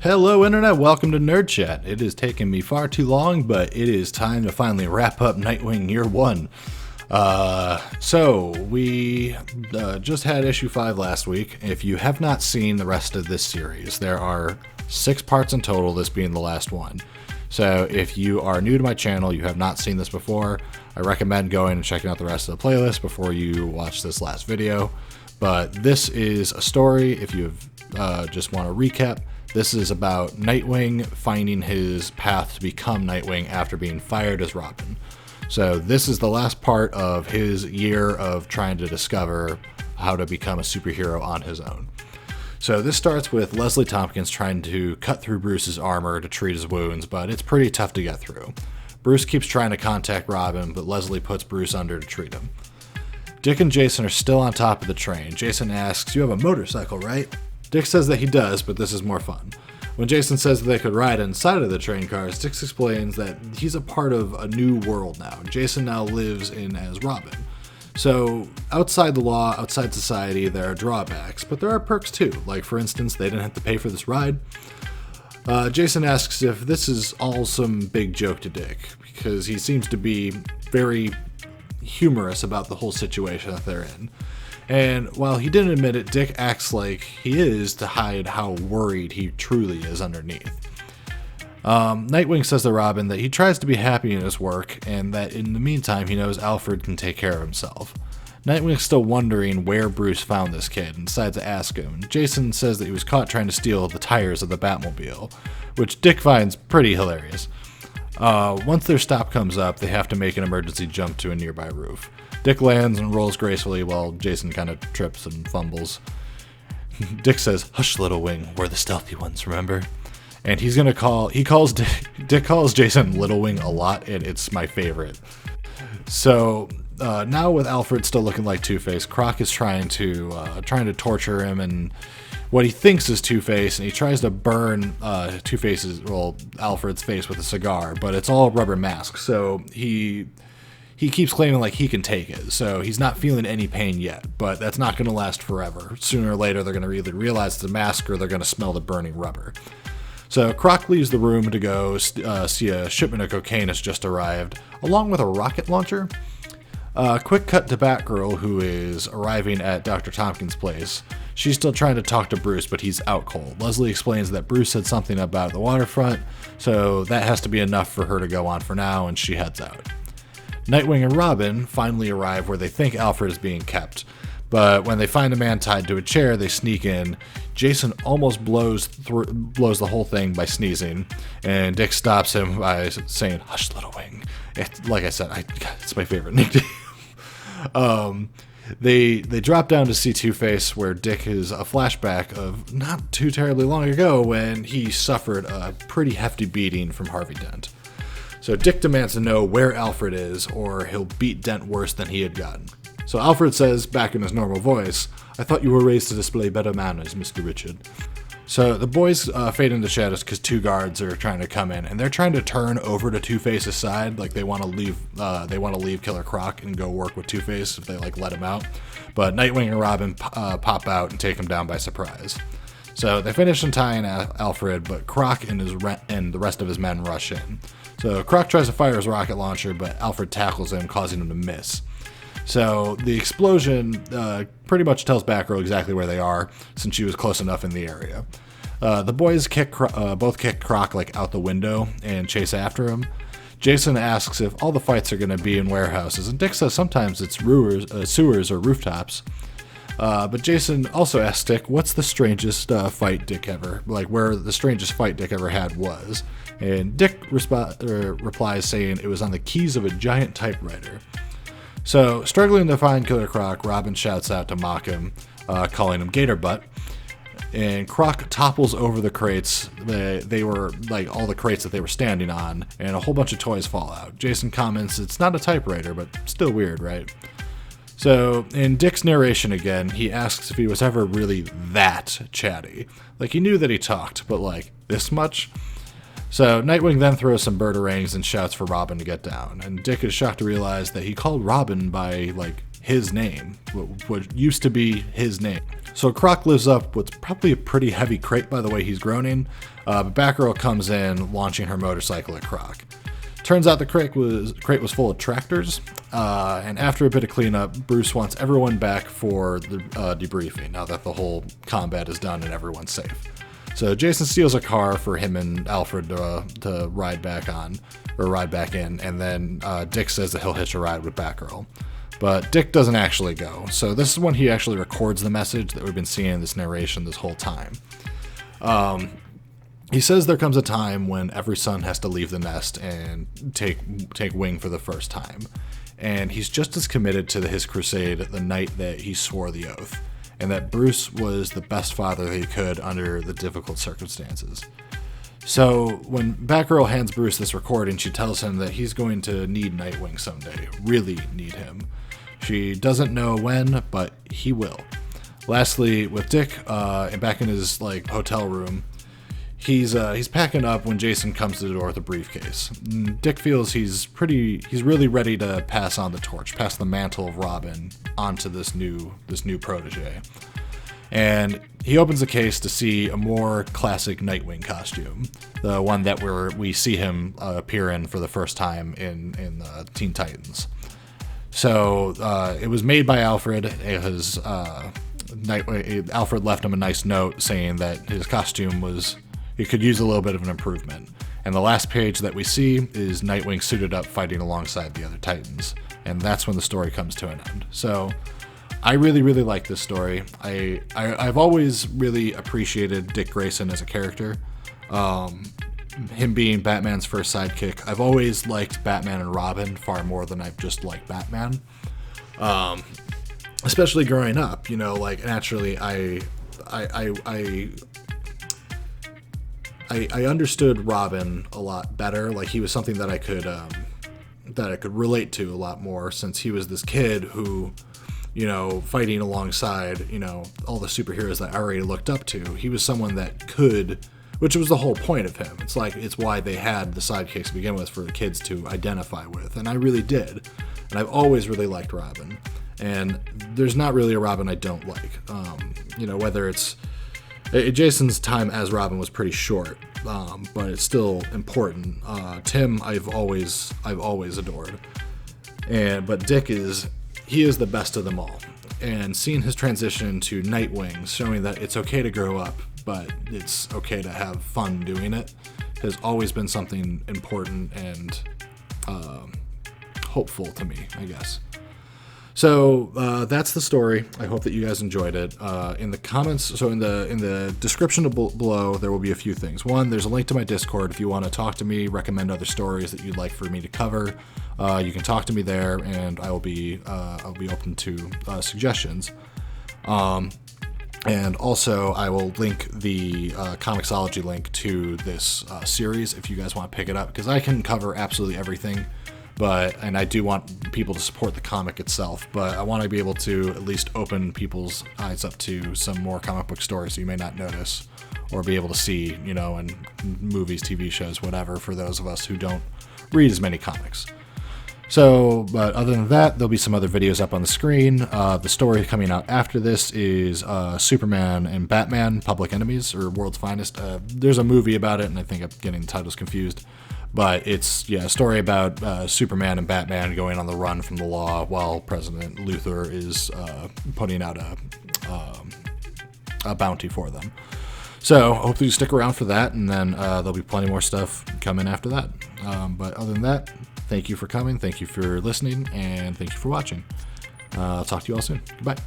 Hello Internet, welcome to NerdChat. It has taken me far too long, but it is time to finally wrap up Nightwing Year One. So we just had issue 5 last week. If you have not seen the rest of this series, there are 6 parts in total, this being the last one. So if you are new to my channel, you have not seen this before, I recommend going and checking out the rest of the playlist before you watch this last video. But this is a story, if you just want to recap. This is about Nightwing finding his path to become Nightwing after being fired as Robin. So this is the last part of his year of trying to discover how to become a superhero on his own. So this starts with Leslie Tompkins trying to cut through Bruce's armor to treat his wounds, but it's pretty tough to get through. Bruce keeps trying to contact Robin, but Leslie puts Bruce under to treat him. Dick and Jason are still on top of the train. Jason asks, "You have a motorcycle, right?" Dick says that he does, but this is more fun. When Jason says that they could ride inside of the train cars, Dick explains that he's a part of a new world now. Jason now lives in as Robin. So outside the law, outside society, there are drawbacks, but there are perks too. Like, for instance, they didn't have to pay for this ride. Jason asks if this is all some big joke to Dick, because he seems to be very humorous about the whole situation that they're in. And while he didn't admit it, Dick acts like he is to hide how worried he truly is underneath. Nightwing says to Robin that he tries to be happy in his work, and that in the meantime he knows Alfred can take care of himself. Nightwing's still wondering where Bruce found this kid and decides to ask him. Jason says that he was caught trying to steal the tires of the Batmobile, which Dick finds pretty hilarious. Once their stop comes up, they have to make an emergency jump to a nearby roof. Dick lands and rolls gracefully while Jason kind of trips and fumbles. Dick says, "Hush, little wing, we're the stealthy ones, remember?" And Dick calls Jason Little Wing a lot, and it's my favorite. So now with Alfred still looking like Two-Face, Croc is trying to torture him, and what he thinks is Two-Face, and he tries to burn Alfred's face with a cigar, but it's all rubber mask, so he keeps claiming like he can take it, so he's not feeling any pain yet, but that's not going to last forever. Sooner or later, they're going to either realize it's a mask or they're going to smell the burning rubber. So Croc leaves the room to go see a shipment of cocaine has just arrived, along with a rocket launcher. Quick cut to Batgirl, who is arriving at Dr. Tompkins' place. She's still trying to talk to Bruce, but he's out cold. Leslie explains that Bruce said something about the waterfront, so that has to be enough for her to go on for now, and she heads out. Nightwing and Robin finally arrive where they think Alfred is being kept, but when they find a man tied to a chair, they sneak in. Jason almost blows the whole thing by sneezing, and Dick stops him by saying, "Hush, little wing." Like I said, it's my favorite nickname. They drop down to see Two-Face, where Dick is a flashback of not too terribly long ago when he suffered a pretty hefty beating from Harvey Dent. So Dick demands to know where Alfred is, or he'll beat Dent worse than he had gotten. So Alfred says, back in his normal voice, "I thought you were raised to display better manners, Mr. Richard." So the boys fade into shadows because 2 guards are trying to come in, and they're trying to turn over to Two-Face's side, like they want to leave Killer Croc and go work with Two-Face if they let him out. But Nightwing and Robin pop out and take him down by surprise. So they finish untying Alfred, but Croc and the rest of his men rush in. So Croc tries to fire his rocket launcher, but Alfred tackles him, causing him to miss. So the explosion pretty much tells Batgirl exactly where they are, since she was close enough in the area. The boys both kick Croc out the window and chase after him. Jason asks if all the fights are going to be in warehouses, and Dick says sometimes it's sewers or rooftops. But Jason also asks Dick what's the strangest fight Dick ever, where the strangest fight Dick ever had was. And Dick replies saying it was on the keys of a giant typewriter. So, struggling to find Killer Croc, Robin shouts out to mock him, calling him Gator Butt. And Croc topples over the crates. They were all the crates that they were standing on, and a whole bunch of toys fall out. Jason comments, "It's not a typewriter, but still weird, right?" So, in Dick's narration again, he asks if he was ever really that chatty. He knew that he talked, but this much? So Nightwing then throws some batarangs and shouts for Robin to get down, and Dick is shocked to realize that he called Robin by his name, what used to be his name. So Croc lives up what's probably a pretty heavy crate by the way he's groaning, but Batgirl comes in launching her motorcycle at Croc. Turns out the crate was full of tractors, and after a bit of cleanup, Bruce wants everyone back for the debriefing now that the whole combat is done and everyone's safe. So Jason steals a car for him and Alfred to ride back in, and then Dick says that he'll hitch a ride with Batgirl. But Dick doesn't actually go. So this is when he actually records the message that we've been seeing in this narration this whole time. He says there comes a time when every son has to leave the nest and take wing for the first time. And he's just as committed to his crusade the night that he swore the oath. And that Bruce was the best father he could under the difficult circumstances. So when Batgirl hands Bruce this recording, she tells him that he's going to need Nightwing someday, really need him. She doesn't know when, but he will. Lastly, with Dick, and back in his hotel room, he's packing up when Jason comes to the door with a briefcase. Dick feels he's really ready to pass on the torch, pass the mantle of Robin onto this new protege. And he opens the case to see a more classic Nightwing costume, the one that we see him appear in for the first time in Teen Titans. So it was made by Alfred. Alfred left him a nice note saying that his costume it could use a little bit of an improvement. And the last page that we see is Nightwing suited up fighting alongside the other Titans. And that's when the story comes to an end. So I really, really like this story. I've always really appreciated Dick Grayson as a character. Him being Batman's first sidekick. I've always liked Batman and Robin far more than I've just liked Batman. Especially growing up, naturally I understood Robin a lot better. He was something that I could relate to a lot more, since he was this kid who, fighting alongside, all the superheroes that I already looked up to. He was someone that could, which was the whole point of him. It's why they had the sidekicks to begin with, for the kids to identify with. And I really did. And I've always really liked Robin. And there's not really a Robin I don't like. Whether it's Jason's time as Robin was pretty short, but it's still important. Tim, I've always adored, but Dick is the best of them all. And seeing his transition to Nightwing, showing that it's okay to grow up, but it's okay to have fun doing it, has always been something important and hopeful to me, I guess. So that's the story. I hope that you guys enjoyed it. In the comments, so in the description below, there will be a few things. One, there's a link to my Discord. If you want to talk to me, recommend other stories that you'd like for me to cover, you can talk to me there, and I'll be open to suggestions. And also, I will link the Comixology link to this series if you guys want to pick it up, because I can cover absolutely everything. And I do want people to support the comic itself, but I want to be able to at least open people's eyes up to some more comic book stories you may not notice or be able to see, in movies, TV shows, whatever, for those of us who don't read as many comics. So, but other than that, there'll be some other videos up on the screen. The story coming out after this is Superman and Batman, Public Enemies, or World's Finest. There's a movie about it, and I think I'm getting the titles confused. But it's a story about Superman and Batman going on the run from the law while President Luthor is putting out a bounty for them. So hopefully you stick around for that, and then there'll be plenty more stuff coming after that. But other than that, thank you for coming, thank you for listening, and thank you for watching. I'll talk to you all soon. Goodbye.